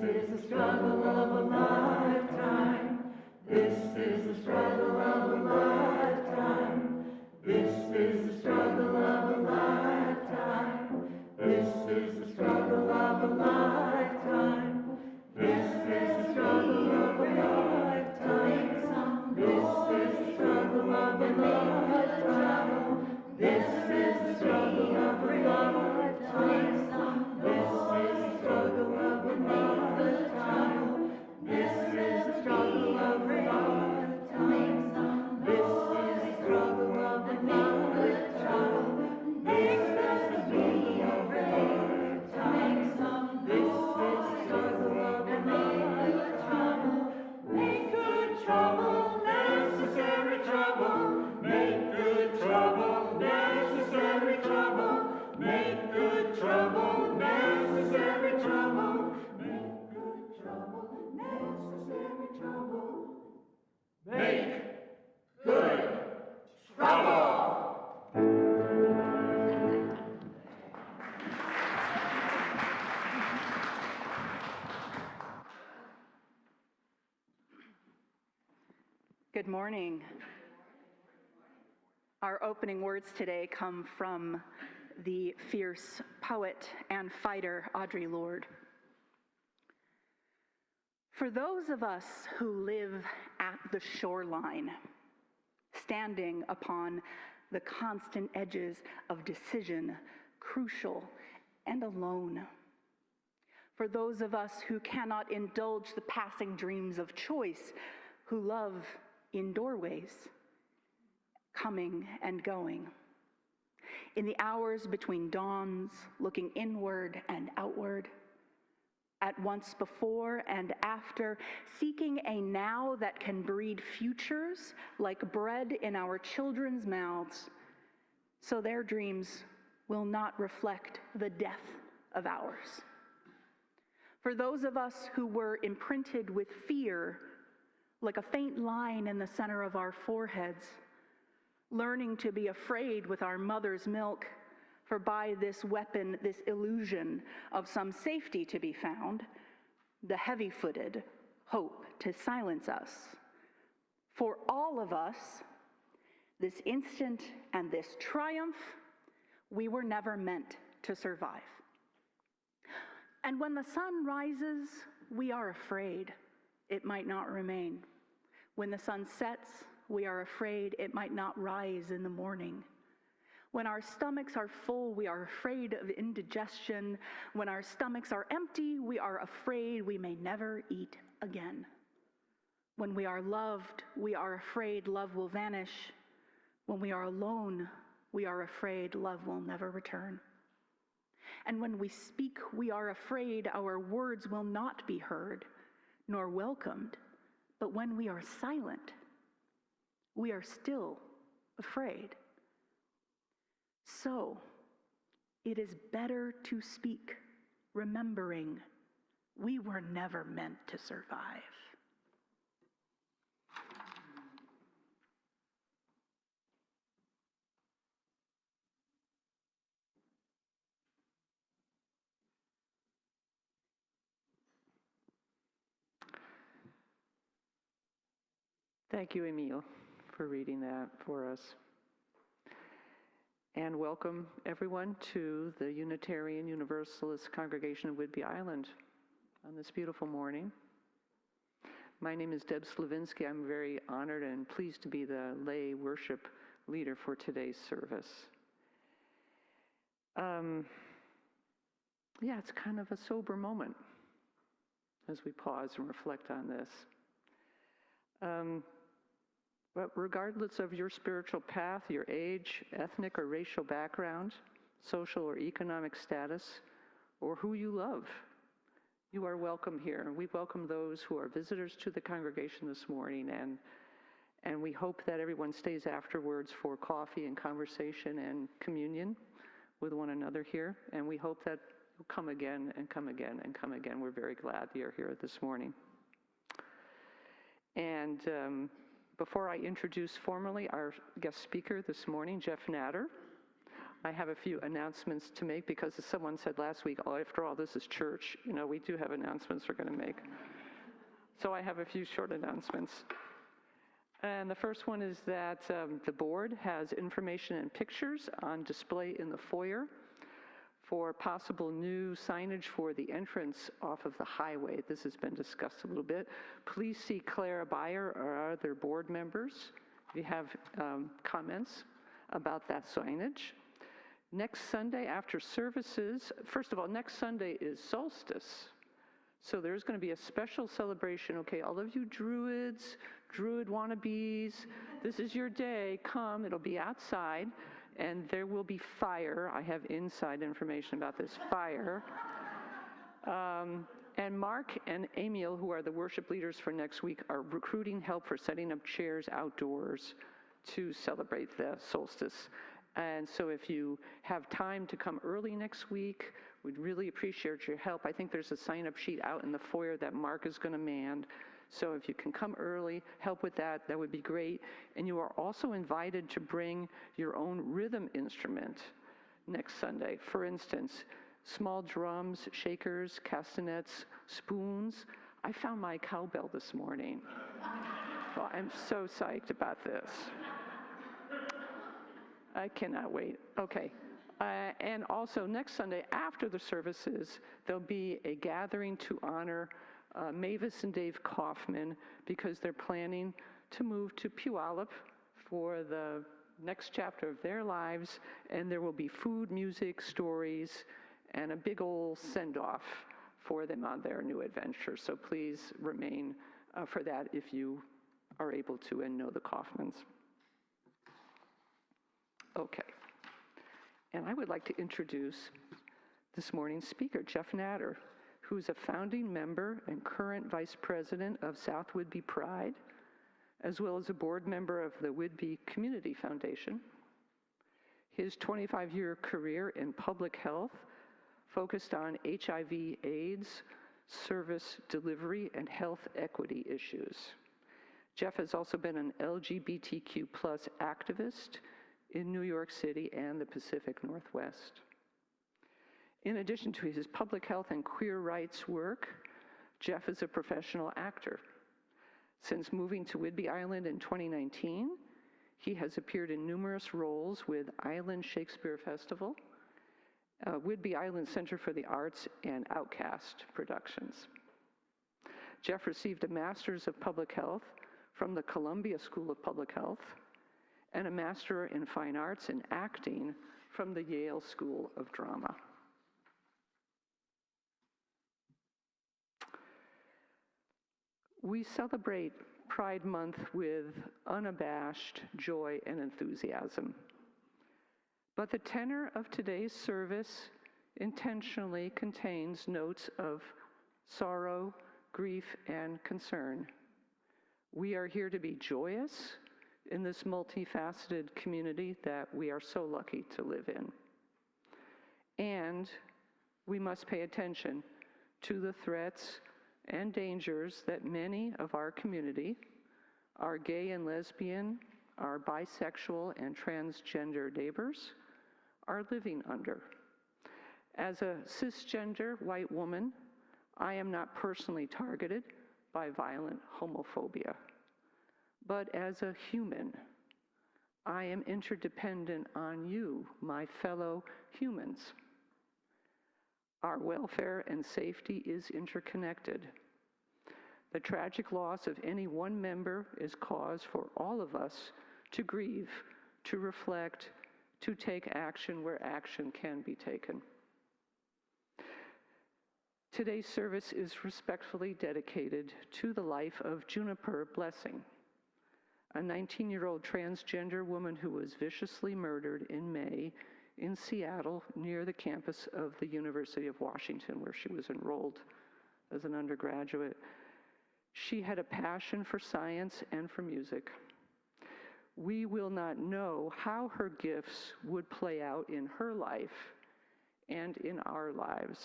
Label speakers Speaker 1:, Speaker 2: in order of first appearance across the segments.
Speaker 1: is the struggle of a lifetime. This is the struggle of a lifetime. This is the struggle of a lifetime. This is the struggle of a lifetime. This is the struggle of a lifetime. This is the struggle of a lifetime. This is the struggle of a lifetime. This is the struggle of a lifetime. This is the struggle of a lifetime. This is the struggle of a lifetime. This is the struggle of a lifetime. This is the struggle of a lifetime. Make good trouble, necessary trouble. Make good trouble, necessary trouble. Make good trouble, necessary trouble. Make good trouble, necessary trouble. Make good trouble.
Speaker 2: Good morning. Our opening words today come from the fierce poet and fighter Audre Lorde. For those of us who live at the shoreline, standing upon the constant edges of decision, crucial and alone. For those of us who cannot indulge the passing dreams of choice, who love in doorways, coming and going. In the hours between dawns, looking inward and outward, at once before and after, seeking a now that can breed futures like bread in our children's mouths, so their dreams will not reflect the death of ours. For those of us who were imprinted with fear, like a faint line in the center of our foreheads, learning to be afraid with our mother's milk, for by this weapon, this illusion of some safety to be found, the heavy-footed hope to silence us. For all of us, this instant and this triumph, we were never meant to survive. And when the sun rises, we are afraid it might not remain. When the sun sets, we are afraid it might not rise in the morning. When our stomachs are full, we are afraid of indigestion. When our stomachs are empty, we are afraid we may never eat again. When we are loved, we are afraid love will vanish. When we are alone, we are afraid love will never return. And when we speak, we are afraid our words will not be heard nor welcomed. But when we are silent, we are still afraid. So, it is better to speak, remembering we were never meant to survive.
Speaker 3: Thank you, Emile, for reading that for us. And welcome, everyone, to the Unitarian Universalist Congregation of Whidbey Island on this beautiful morning. My name is Deb Slivinsky. I'm very honored and pleased to be the lay worship leader for today's service. Yeah, it's kind of a sober moment as we pause and reflect on this. But regardless of your spiritual path, your age, ethnic or racial background, social or economic status, or who you love, you are welcome here. We welcome those who are visitors to the congregation this morning, and we hope that everyone stays afterwards for coffee and conversation and communion with one another here. And we hope that you'll come again and come again and come again. We're very glad you're here this morning. And before I introduce formally our guest speaker this morning, Jeff Natter, I have a few announcements to make because as someone said last week, oh, after all, this is church. You know, we do have announcements we're going to make. So I have a few short announcements. And the first one is that the board has information and pictures on display in the foyer for possible new signage for the entrance off of the highway. This has been discussed a little bit. Please see Clara Beyer or other board members if you have comments about that signage. Next Sunday after services, first of all, next Sunday is solstice. So there's going to be a special celebration. Okay, all of you druids, druid wannabes, this is your day. Come, it'll be outside, and there will be fire. I have inside information about this fire. And Mark and Emil, who are the worship leaders for next week, are recruiting help for setting up chairs outdoors to celebrate the solstice. And so if you have time to come early next week, we'd really appreciate your help. I think there's a sign-up sheet out in the foyer that Mark is going to man. So if you can come early, help with that, that would be great. And you are also invited to bring your own rhythm instrument next Sunday. For instance, small drums, shakers, castanets, spoons. I found my cowbell this morning. Well, I'm so psyched about this. I cannot wait. Okay. And also next Sunday after the services, there'll be a gathering to honor Mavis and Dave Kaufman because they're planning to move to Puyallup for the next chapter of their lives, and there will be food, music, stories, and a big old send-off for them on their new adventure. So please remain for that if you are able to and know the Kaufmans. Okay. And I would like to introduce this morning's speaker, Jeff Natter, who's a founding member and current vice president of South Whidbey Pride, as well as a board member of the Whidbey Community Foundation. His 25-year career in public health focused on HIV/AIDS, service delivery, and health equity issues. Jeff has also been an LGBTQ+ activist in New York City and the Pacific Northwest. In addition to his public health and queer rights work, Jeff is a professional actor. Since moving to Whidbey Island in 2019, he has appeared in numerous roles with Island Shakespeare Festival, Whidbey Island Center for the Arts, and Outcast Productions. Jeff received a Master's of Public Health from the Columbia School of Public Health and a Master in Fine Arts and Acting from the Yale School of Drama. We celebrate Pride Month with unabashed joy and enthusiasm. But the tenor of today's service intentionally contains notes of sorrow, grief, and concern. We are here to be joyous in this multifaceted community that we are so lucky to live in. And we must pay attention to the threats and dangers that many of our community, our gay and lesbian, our bisexual and transgender neighbors, are living under. As a cisgender white woman, I am not personally targeted by violent homophobia. But as a human, I am interdependent on you, my fellow humans. Our welfare and safety is interconnected. The tragic loss of any one member is cause for all of us to grieve, to reflect, to take action where action can be taken. Today's service is respectfully dedicated to the life of Juniper Blessing, a 19-year-old transgender woman who was viciously murdered in May in Seattle near the campus of the University of Washington, where she was enrolled as an undergraduate. She had a passion for science and for music. We will not know how her gifts would play out in her life and in our lives,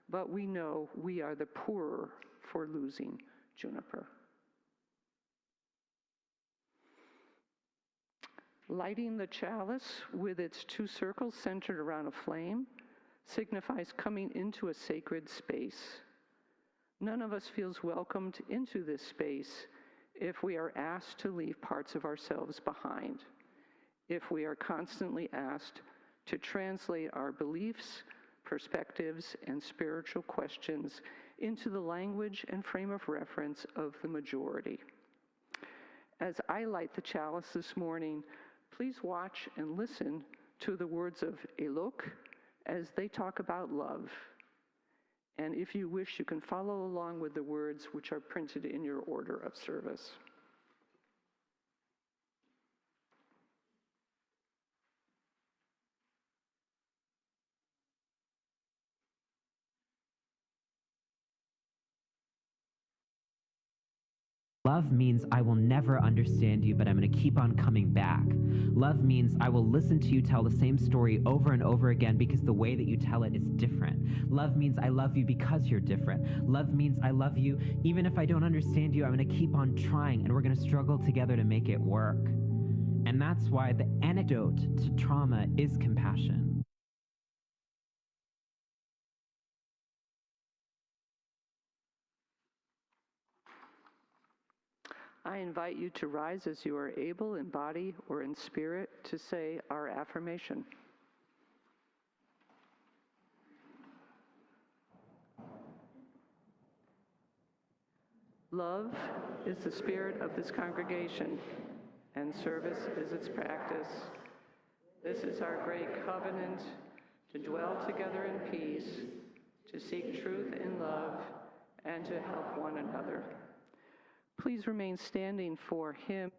Speaker 3: but we know we are the poorer for losing Juniper. Lighting the chalice with its two circles centered around a flame signifies coming into a sacred space. None of us feels welcomed into this space if we are asked to leave parts of ourselves behind, if we are constantly asked to translate our beliefs, perspectives, and spiritual questions into the language and frame of reference of the majority. As I light the chalice this morning, please watch and listen to the words of Elok as they talk about love. And if you wish, you can follow along with the words which are printed in your order of service.
Speaker 4: Love means I will never understand you, but I'm going to keep on coming back. Love means I will listen to you tell the same story over and over again because the way that you tell it is different. Love means I love you because you're different. Love means I love you even if I don't understand you. I'm going to keep on trying, and we're going to struggle together to make it work. And that's why the antidote to trauma is compassion.
Speaker 3: I invite you to rise as you are able in body or in spirit to say our affirmation. Love is the spirit of this congregation, and service is its practice. This is our great covenant, to dwell together in peace, to seek truth in love, and to help one another. Please remain standing for hymn.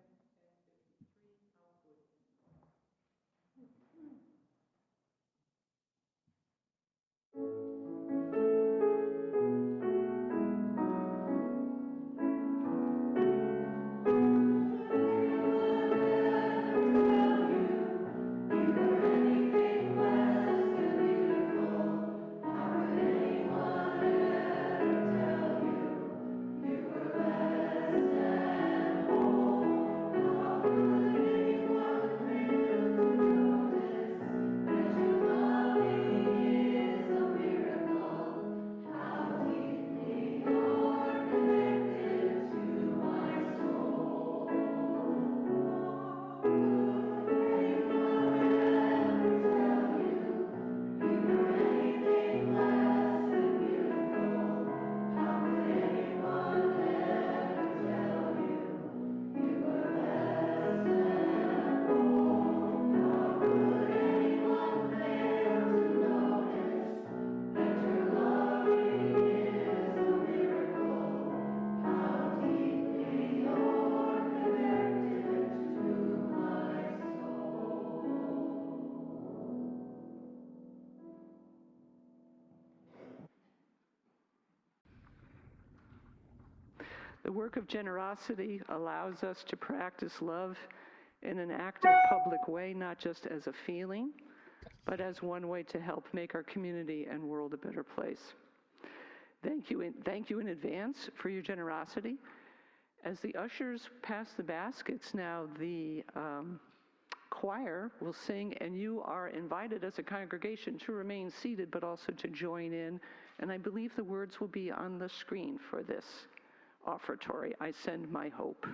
Speaker 3: The work of generosity allows us to practice love in an active public way, not just as a feeling, but as one way to help make our community and world a better place. Thank you in advance for your generosity. As the ushers pass the baskets now, the choir will sing, and you are invited as a congregation to remain seated, but also to join in. And I believe the words will be on the screen for this offertory. I send my hope.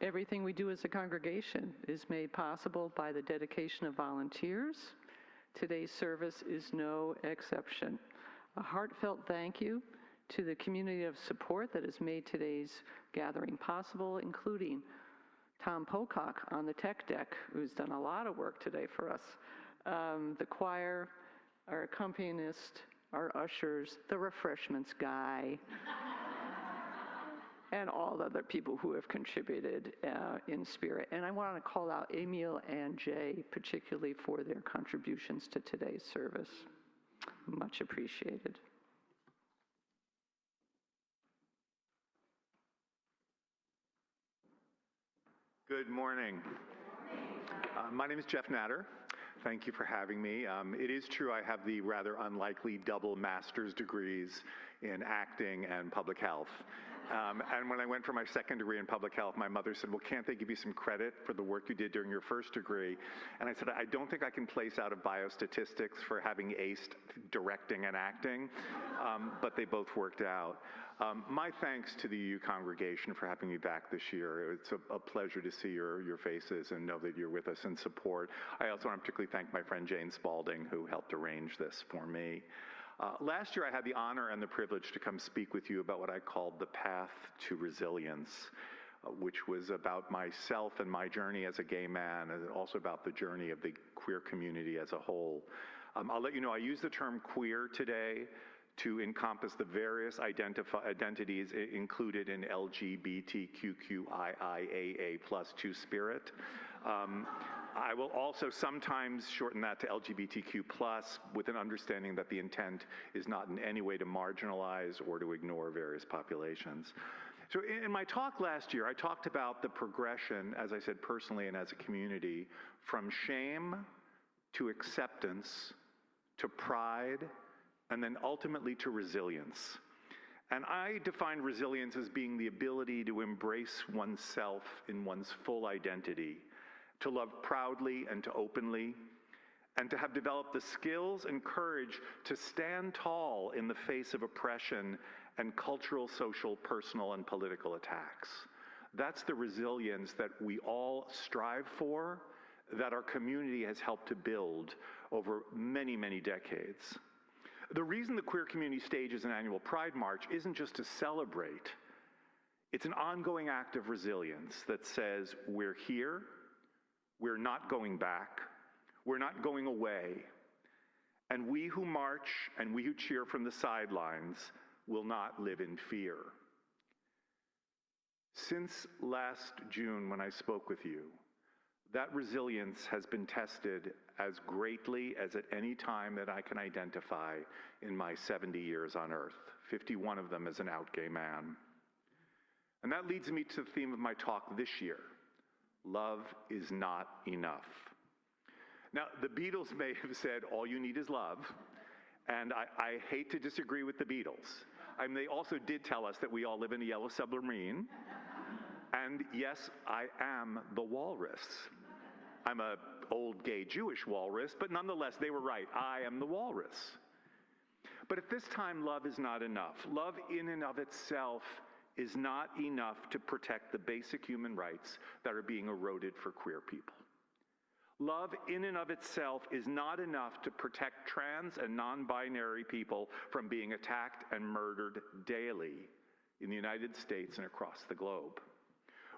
Speaker 3: Everything we do as a congregation is made possible by the dedication of volunteers. Today's service is no exception. A heartfelt thank you to the community of support that has made today's gathering possible, including Tom Pocock on the tech deck, who's done a lot of work today for us, the choir, our accompanist, our ushers, the refreshments guy, and all the other people who have contributed in spirit. And I want to call out Emil and Jay, particularly for their contributions to today's service. Much appreciated.
Speaker 5: Good morning. My name is Jeff Natter. Thank you for having me. It is true I have the rather unlikely double master's degrees in acting and public health. And when I went for my second degree in public health, my mother said, well, can't they give you some credit for the work you did during your first degree? And I said, I don't think I can place out of biostatistics for having aced directing and acting, but they both worked out. My thanks to the UU congregation for having me back this year. It's a pleasure to see your faces and know that you're with us in support. I also want to particularly thank my friend Jane Spalding, who helped arrange this for me. Last year, I had the honor and the privilege to come speak with you about what I called the path to resilience, which was about myself and my journey as a gay man, and also about the journey of the queer community as a whole. I'll let you know I use the term queer today to encompass the various identities included in LGBTQIAA+ spirit. I will also sometimes shorten that to LGBTQ+, with an understanding that the intent is not in any way to marginalize or to ignore various populations. So in my talk last year, I talked about the progression, as I said personally and as a community, from shame to acceptance to pride, and then ultimately to resilience. And I define resilience as being the ability to embrace oneself in one's full identity, to love proudly and to openly, and to have developed the skills and courage to stand tall in the face of oppression and cultural, social, personal, and political attacks. That's the resilience that we all strive for, that our community has helped to build over many, many decades. The reason the queer community stages an annual Pride March isn't just to celebrate. It's an ongoing act of resilience that says, we're here, we're not going back, we're not going away, and we who march and we who cheer from the sidelines will not live in fear. Since last June when I spoke with you, that resilience has been tested as greatly as at any time that I can identify in my 70 years on Earth, 51 of them as an out gay man. And that leads me to the theme of my talk this year. Love is not enough. Now, the Beatles may have said, all you need is love, and I hate to disagree with the Beatles. I mean, they also did tell us that we all live in a yellow submarine, and yes, I am the walrus. I'm an old gay Jewish walrus, but nonetheless, they were right. I am the walrus. But at this time, love is not enough. Love in and of itself is not enough to protect the basic human rights that are being eroded for queer people. Love in and of itself is not enough to protect trans and non-binary people from being attacked and murdered daily in the United States and across the globe.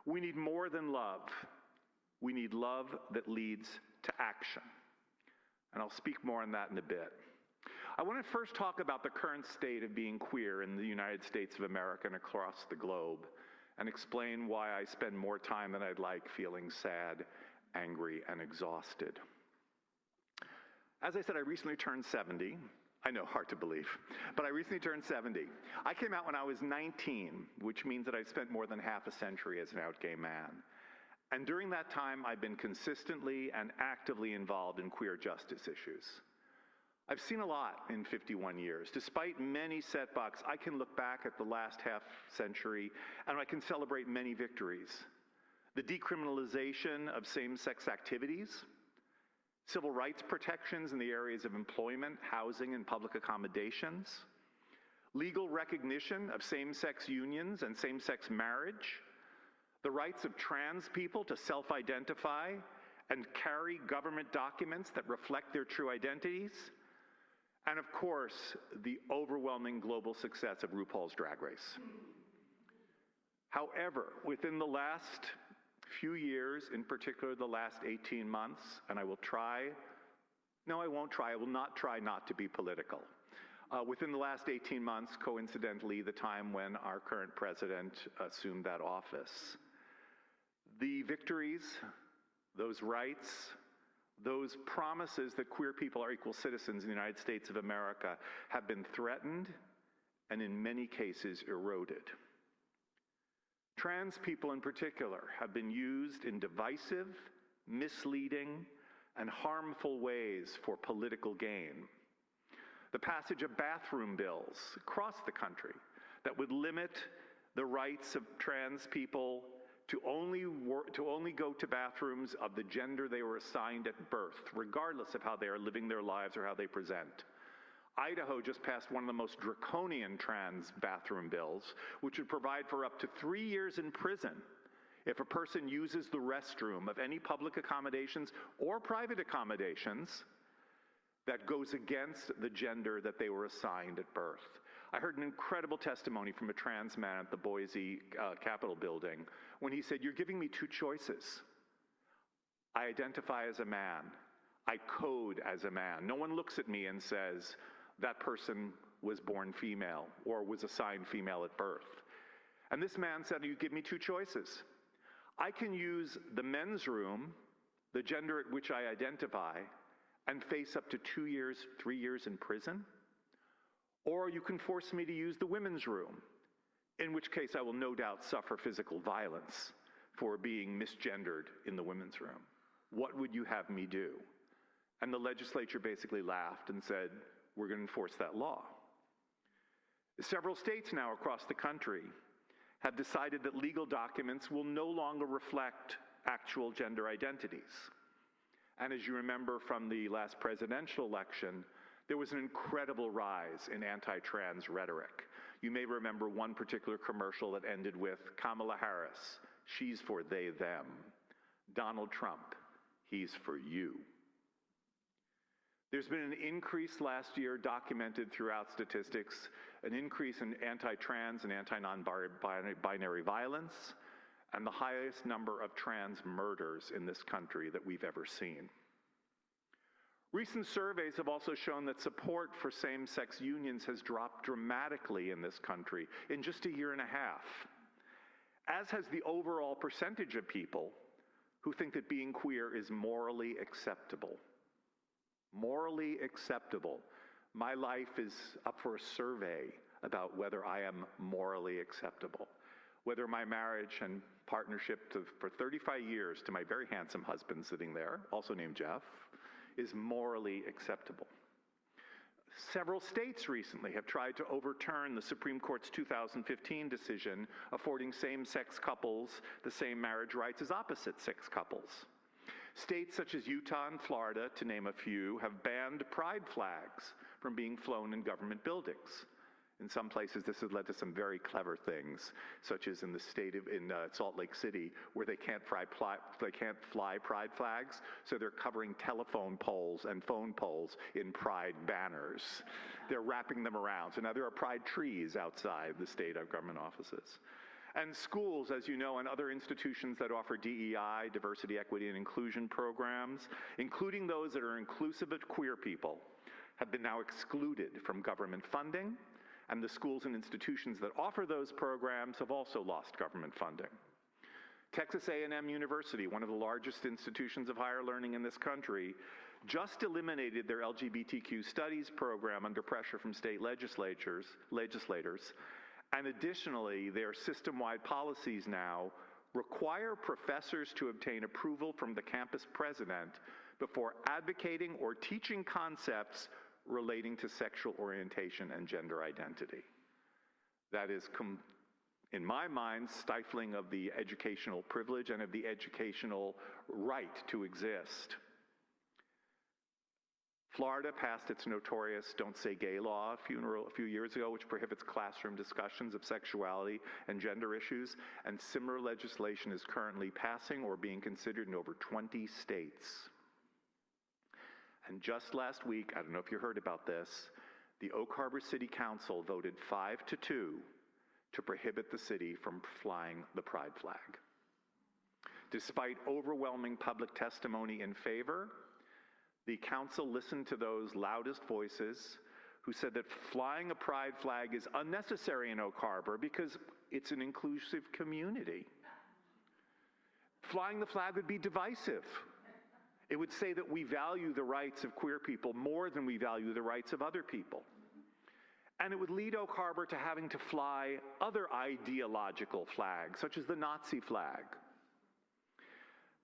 Speaker 5: We need more than love. We need love that leads to action. And I'll speak more on that in a bit. I want to first talk about the current state of being queer in the United States of America and across the globe, and explain why I spend more time than I'd like feeling sad, angry, and exhausted. As I said, I recently turned 70. I know, hard to believe, but I recently turned 70. I came out when I was 19, which means that I'd spent more than half a century as an out gay man. And during that time, I've been consistently and actively involved in queer justice issues. I've seen a lot in 51 years. Despite many setbacks, I can look back at the last half century and I can celebrate many victories. The decriminalization of same-sex activities, civil rights protections in the areas of employment, housing, and public accommodations, legal recognition of same-sex unions and same-sex marriage, the rights of trans people to self-identify and carry government documents that reflect their true identities, and of course, the overwhelming global success of RuPaul's Drag Race. However, within the last few years, in particular the last 18 months, and I will not try not to be political. Within the last 18 months, coincidentally, the time when our current president assumed that office, the victories, those rights, those promises that queer people are equal citizens in the United States of America have been threatened and in many cases eroded. Trans people in particular have been used in divisive, misleading, and harmful ways for political gain. The passage of bathroom bills across the country that would limit the rights of trans people to only go to bathrooms of the gender they were assigned at birth, regardless of how they are living their lives or how they present. Idaho just passed one of the most draconian trans bathroom bills, which would provide for up to 3 years in prison if a person uses the restroom of any public accommodations or private accommodations that goes against the gender that they were assigned at birth. I heard an incredible testimony from a trans man at the Boise Capitol building when he said, "You're giving me two choices. I identify as a man. I code as a man. No one looks at me and says, that person was born female or was assigned female at birth." And this man said, "You give me two choices. I can use the men's room, the gender at which I identify, and face up to 2 years, 3 years in prison, or you can force me to use the women's room, in which case I will no doubt suffer physical violence for being misgendered in the women's room. What would you have me do?" And the legislature basically laughed and said, "We're going to enforce that law." Several states now across the country have decided that legal documents will no longer reflect actual gender identities. And as you remember from the last presidential election, there was an incredible rise in anti-trans rhetoric. You may remember one particular commercial that ended with Kamala Harris, "She's for they, them." Donald Trump, "He's for you." There's been an increase last year, documented throughout statistics, an increase in anti-trans and anti-non-binary violence, and the highest number of trans murders in this country that we've ever seen. Recent surveys have also shown that support for same-sex unions has dropped dramatically in this country in just a year and a half, as has the overall percentage of people who think that being queer is morally acceptable. Morally acceptable. My life is up for a survey about whether I am morally acceptable, whether my marriage and partnership for 35 years to my very handsome husband sitting there, also named Jeff, is morally acceptable. Several states recently have tried to overturn the Supreme Court's 2015 decision affording same-sex couples the same marriage rights as opposite-sex couples. States such as Utah and Florida, to name a few, have banned pride flags from being flown in government buildings. In some places, this has led to some very clever things, such as in the state of Salt Lake City, where they can't fly pride flags, so they're covering telephone poles and phone poles in pride banners. They're wrapping them around. So now there are pride trees outside the state government offices. And schools, as you know, and other institutions that offer DEI, diversity, equity, and inclusion programs, including those that are inclusive of queer people, have been now excluded from government funding, and the schools and institutions that offer those programs have also lost government funding. Texas A&M University, one of the largest institutions of higher learning in this country, just eliminated their LGBTQ studies program under pressure from state legislators, and additionally, their system-wide policies now require professors to obtain approval from the campus president before advocating or teaching concepts relating to sexual orientation and gender identity. That is, in my mind, stifling of the educational privilege and of the educational right to exist. Florida passed its notorious Don't Say Gay law a few years ago, which prohibits classroom discussions of sexuality and gender issues, and similar legislation is currently passing or being considered in over 20 states. And just last week, I don't know if you heard about this, the Oak Harbor City Council voted 5-2 to prohibit the city from flying the pride flag. Despite overwhelming public testimony in favor, the council listened to those loudest voices who said that flying a pride flag is unnecessary in Oak Harbor because it's an inclusive community. Flying the flag would be divisive. It would say that we value the rights of queer people more than we value the rights of other people. And it would lead Oak Harbor to having to fly other ideological flags, such as the Nazi flag.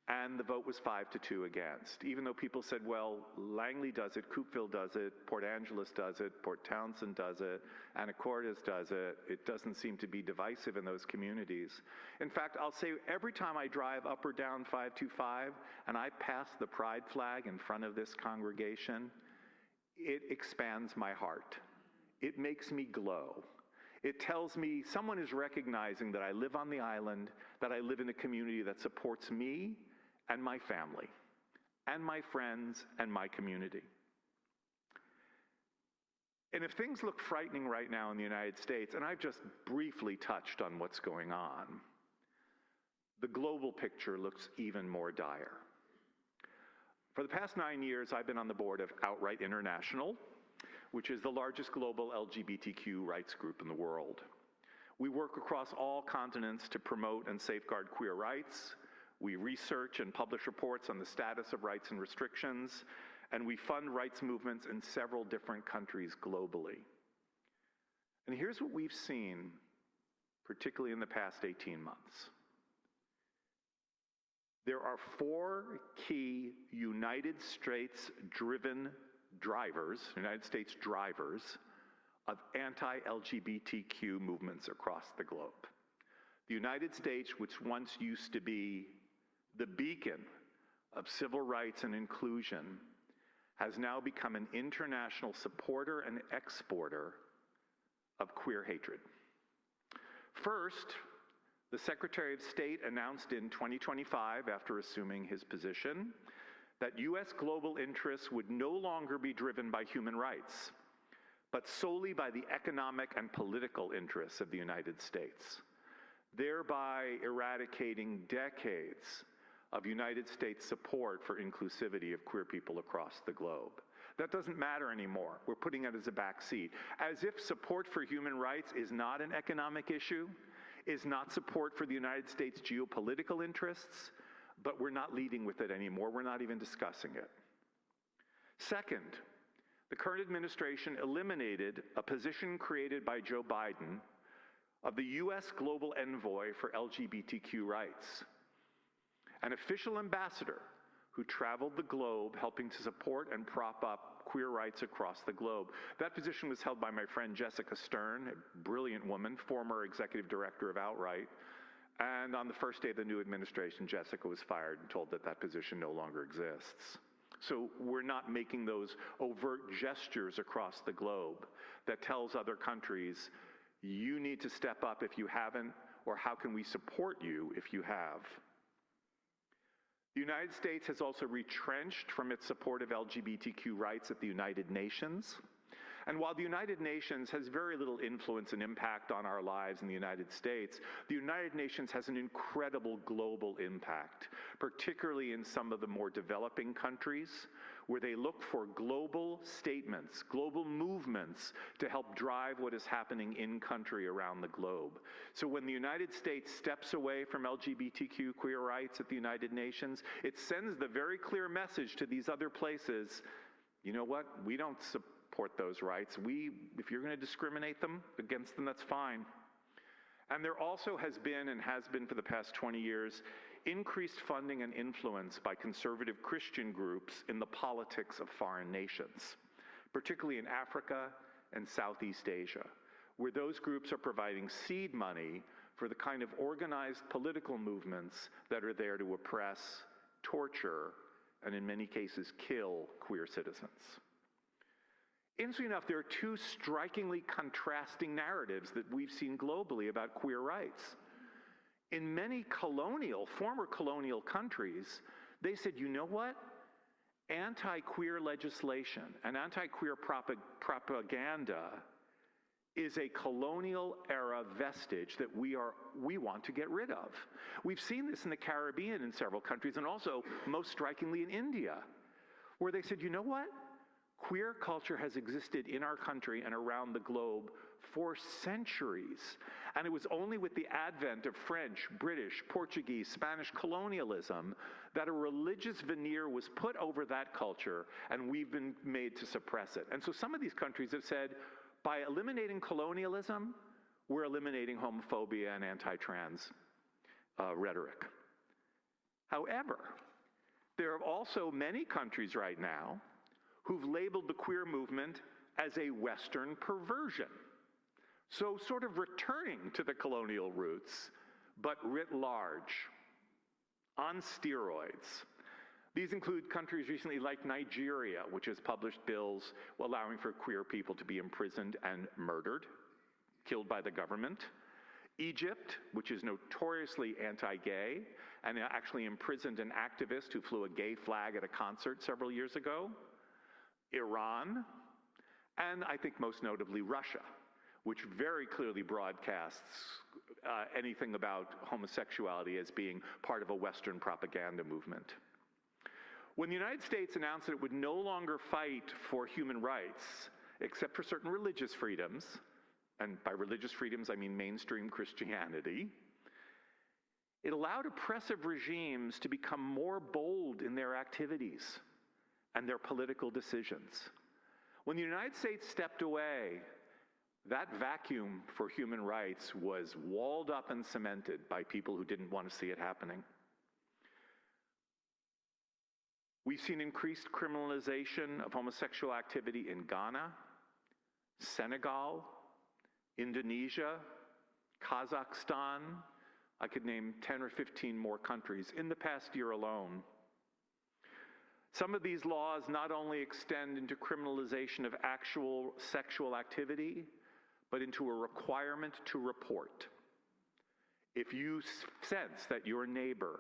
Speaker 5: And the vote was 5-2 against. Even though people said, well, Langley does it, Coupeville does it, Port Angeles does it, Port Townsend does it, Anacortes does it, it doesn't seem to be divisive in those communities. In fact, I'll say every time I drive up or down 525 and I pass the pride flag in front of this congregation, it expands my heart. It makes me glow. It tells me someone is recognizing that I live on the island, that I live in a community that supports me and my family, and my friends, and my community. And if things look frightening right now in the United States, and I've just briefly touched on what's going on, the global picture looks even more dire. For the past 9 years, I've been on the board of Outright International, which is the largest global LGBTQ rights group in the world. We work across all continents to promote and safeguard queer rights. We research and publish reports on the status of rights and restrictions, and we fund rights movements in several different countries globally. And here's what we've seen, particularly in the past 18 months. There are 4 key United States drivers of anti-LGBTQ movements across the globe. The United States, which once used to be the beacon of civil rights and inclusion, has now become an international supporter and exporter of queer hatred. First, the Secretary of State announced in 2025, after assuming his position, that U.S. global interests would no longer be driven by human rights, but solely by the economic and political interests of the United States, thereby eradicating decades of United States support for inclusivity of queer people across the globe. That doesn't matter anymore. We're putting it as a backseat, as if support for human rights is not an economic issue, is not support for the United States geopolitical interests, but we're not leading with it anymore. We're not even discussing it. Second, the current administration eliminated a position created by Joe Biden of the U.S. Global Envoy for LGBTQ rights, an official ambassador who traveled the globe helping to support and prop up queer rights across the globe. That position was held by my friend Jessica Stern, a brilliant woman, former executive director of Outright. And on the first day of the new administration, Jessica was fired and told that that position no longer exists. So we're not making those overt gestures across the globe that tells other countries, you need to step up if you haven't, or how can we support you if you have. The United States has also retrenched from its support of LGBTQ rights at the United Nations. And while the United Nations has very little influence and impact on our lives in the United States, the United Nations has an incredible global impact, particularly in some of the more developing countries, where they look for global statements, global movements to help drive what is happening in country around the globe. So when the United States steps away from LGBTQ queer rights at the United Nations, it sends the very clear message to these other places, you know what, we don't support those rights. If you're going to discriminate against them, that's fine. And there also has been, and has been for the past 20 years, increased funding and influence by conservative Christian groups in the politics of foreign nations, particularly in Africa and Southeast Asia, where those groups are providing seed money for the kind of organized political movements that are there to oppress, torture, and in many cases kill queer citizens. Interestingly enough, there are two strikingly contrasting narratives that we've seen globally about queer rights. In many former colonial countries, they said, you know what? Anti-queer legislation and anti-queer propaganda is a colonial era vestige that we want to get rid of. We've seen this in the Caribbean in several countries, and also most strikingly in India, where they said, you know what? Queer culture has existed in our country and around the globe for centuries. And it was only with the advent of French, British, Portuguese, Spanish colonialism that a religious veneer was put over that culture, and we've been made to suppress it. And so some of these countries have said, by eliminating colonialism, we're eliminating homophobia and anti-trans rhetoric. However, there are also many countries right now who've labeled the queer movement as a Western perversion. So sort of returning to the colonial roots, but writ large, on steroids. These include countries recently like Nigeria, which has published bills allowing for queer people to be imprisoned and murdered, killed by the government. Egypt, which is notoriously anti-gay, and actually imprisoned an activist who flew a gay flag at a concert several years ago. Iran, and I think most notably Russia, which very clearly broadcasts anything about homosexuality as being part of a Western propaganda movement. When the United States announced that it would no longer fight for human rights, except for certain religious freedoms, and by religious freedoms I mean mainstream Christianity, it allowed oppressive regimes to become more bold in their activities and their political decisions. When the United States stepped away, that vacuum for human rights was walled up and cemented by people who didn't want to see it happening. We've seen increased criminalization of homosexual activity in Ghana, Senegal, Indonesia, Kazakhstan. I could name 10 or 15 more countries in the past year alone. Some of these laws not only extend into criminalization of actual sexual activity, but into a requirement to report. If you sense that your neighbor,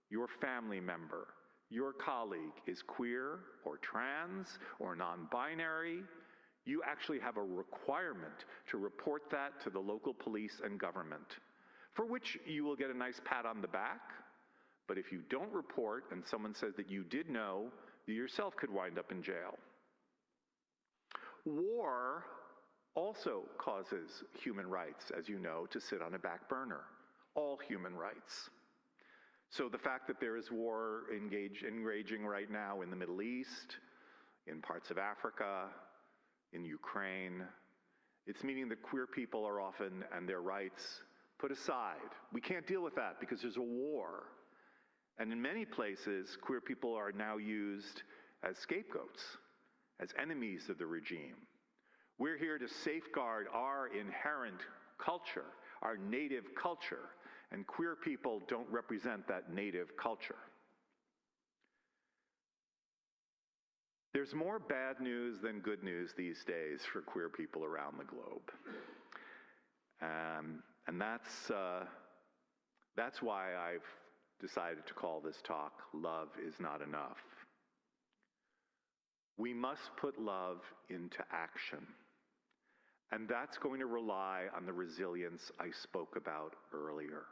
Speaker 5: your family member, your colleague is queer or trans or non-binary, you actually have a requirement to report that to the local police and government, for which you will get a nice pat on the back. But if you don't report and someone says that you did know, you yourself could wind up in jail. War also causes human rights, as you know, to sit on a back burner. All human rights. So the fact that there is war enraging right now in the Middle East, in parts of Africa, in Ukraine, it's meaning that queer people are often, and their rights, put aside. We can't deal with that because there's a war. And in many places, queer people are now used as scapegoats, as enemies of the regime. We're here to safeguard our inherent culture, our native culture, and queer people don't represent that native culture. There's more bad news than good news these days for queer people around the globe. And that's why I've decided to call this talk, Love is Not Enough. We must put love into action. And that's going to rely on the resilience I spoke about earlier.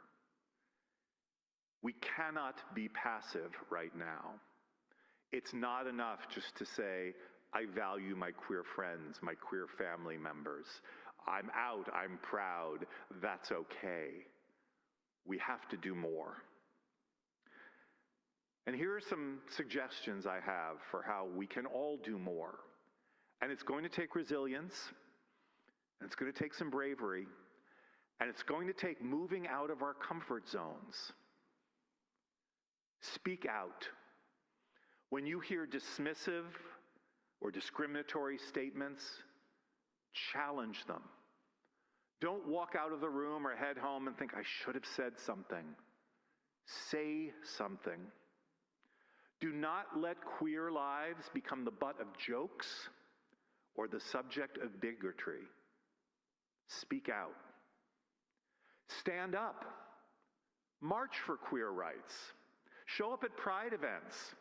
Speaker 5: We cannot be passive right now. It's not enough just to say, I value my queer friends, my queer family members. I'm out, I'm proud, that's okay. We have to do more. And here are some suggestions I have for how we can all do more. And it's going to take resilience, and it's going to take some bravery, and it's going to take moving out of our comfort zones. Speak out. When you hear dismissive or discriminatory statements, challenge them. Don't walk out of the room or head home and think, I should have said something. Say something. Do not let queer lives become the butt of jokes or the subject of bigotry, speak out. Stand up. March for queer rights. Show up at pride events.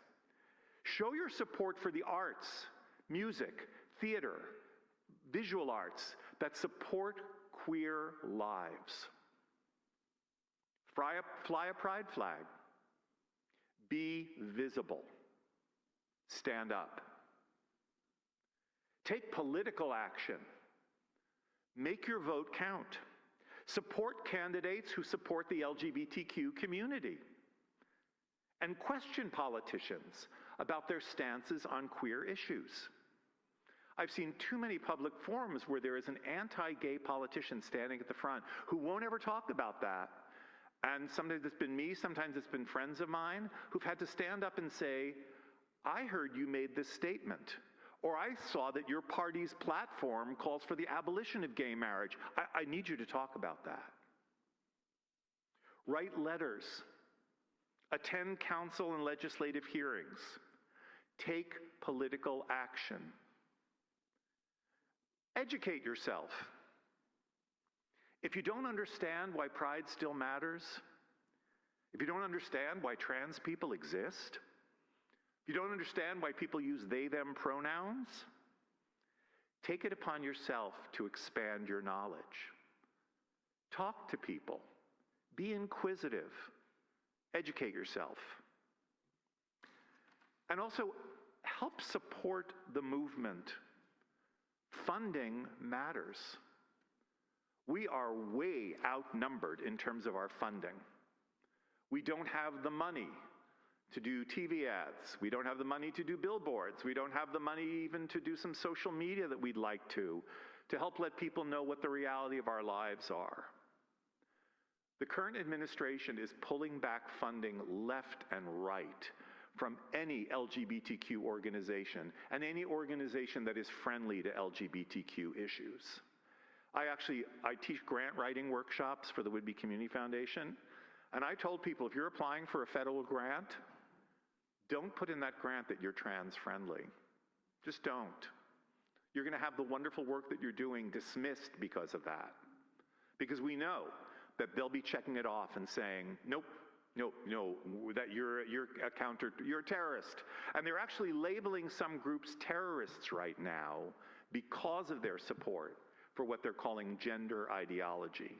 Speaker 5: Show your support for the arts, music, theater, visual arts that support queer lives. Fly a pride flag. Be visible. Stand up. Take political action. Make your vote count. Support candidates who support the LGBTQ community. And question politicians about their stances on queer issues. I've seen too many public forums where there is an anti-gay politician standing at the front who won't ever talk about that. And sometimes it's been me, sometimes it's been friends of mine who've had to stand up and say, I heard you made this statement, or I saw that your party's platform calls for the abolition of gay marriage. I need you to talk about that. Write letters. Attend council and legislative hearings. Take political action. Educate yourself. If you don't understand why pride still matters, if you don't understand why trans people exist, if you don't understand why people use they, them pronouns, take it upon yourself to expand your knowledge. Talk to people. Be inquisitive. Educate yourself. And also help support the movement. Funding matters. We are way outnumbered in terms of our funding. We don't have the money to do TV ads. We don't have the money to do billboards. We don't have the money even to do some social media that we'd like to help let people know what the reality of our lives are. The current administration is pulling back funding left and right from any LGBTQ organization and any organization that is friendly to LGBTQ issues. I teach grant writing workshops for the Whidbey Community Foundation, and I told people, if you're applying for a federal grant, don't put in that grant that you're trans friendly. Just don't. You're going to have the wonderful work that you're doing dismissed because of that. Because we know that they'll be checking it off and saying, nope, no, that you're a terrorist. And they're actually labeling some groups terrorists right now because of their support for what they're calling gender ideology.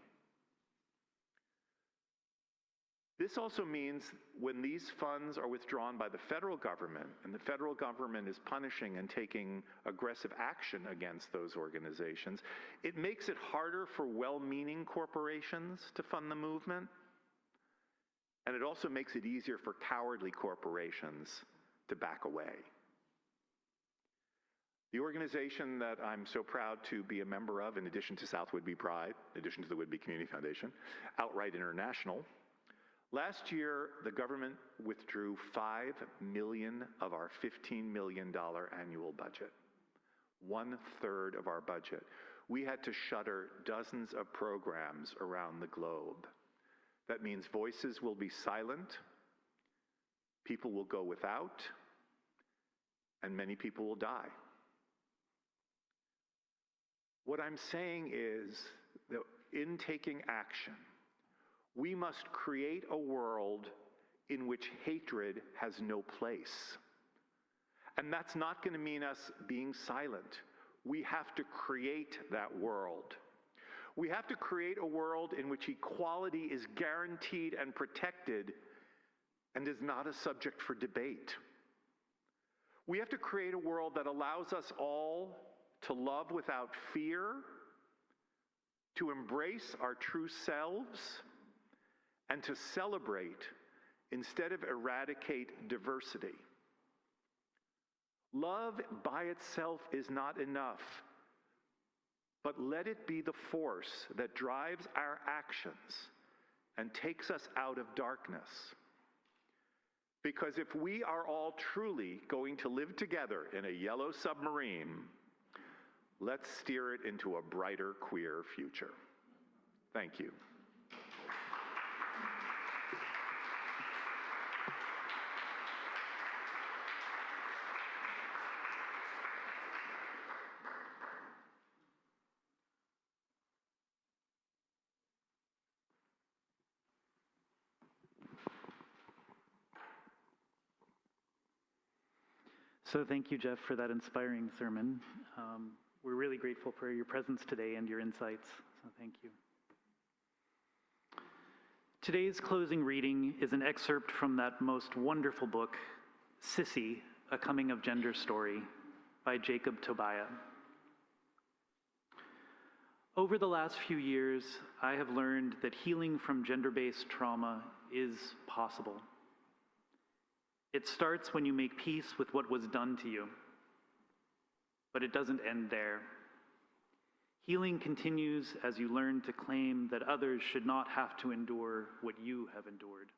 Speaker 5: This also means when these funds are withdrawn by the federal government, and the federal government is punishing and taking aggressive action against those organizations, it makes it harder for well-meaning corporations to fund the movement, and it also makes it easier for cowardly corporations to back away. The organization that I'm so proud to be a member of, in addition to South Whidbey Pride, in addition to the Whidbey Community Foundation, Outright International, last year the government withdrew $5 million of our $15 million annual budget, 1/3 of our budget. We had to shutter dozens of programs around the globe. That means voices will be silent, people will go without, and many people will die. What I'm saying is that in taking action, we must create a world in which hatred has no place. And that's not going to mean us being silent. We have to create that world. We have to create a world in which equality is guaranteed and protected and is not a subject for debate. We have to create a world that allows us all to love without fear, to embrace our true selves, and to celebrate instead of eradicate diversity. Love by itself is not enough, but let it be the force that drives our actions and takes us out of darkness. Because if we are all truly going to live together in a yellow submarine, let's steer it into a brighter queer future. Thank you.
Speaker 6: So thank you, Jeff, for that inspiring sermon. We're really grateful for your presence today and your insights, so thank you. Today's closing reading is an excerpt from that most wonderful book, Sissy, A Coming of Gender Story, by Jacob Tobiah. Over the last few years, I have learned that healing from gender-based trauma is possible. It starts when you make peace with what was done to you, but it doesn't end there. Healing continues as you learn to claim that others should not have to endure what you have endured.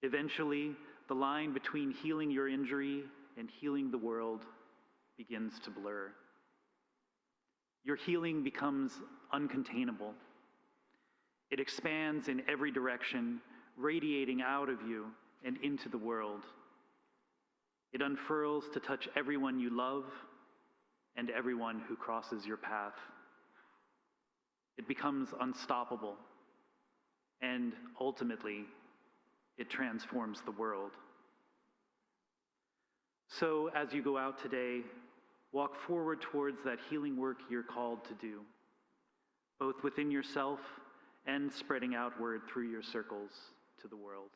Speaker 6: Eventually, the line between healing your injury and healing the world begins to blur. Your healing becomes uncontainable. It expands in every direction, radiating out of you and into the world. It unfurls to touch everyone you love and everyone who crosses your path. It becomes unstoppable, and ultimately, it transforms the world. So as you go out today, walk forward towards that healing work you're called to do, both within yourself and spreading outward through your circles to the world.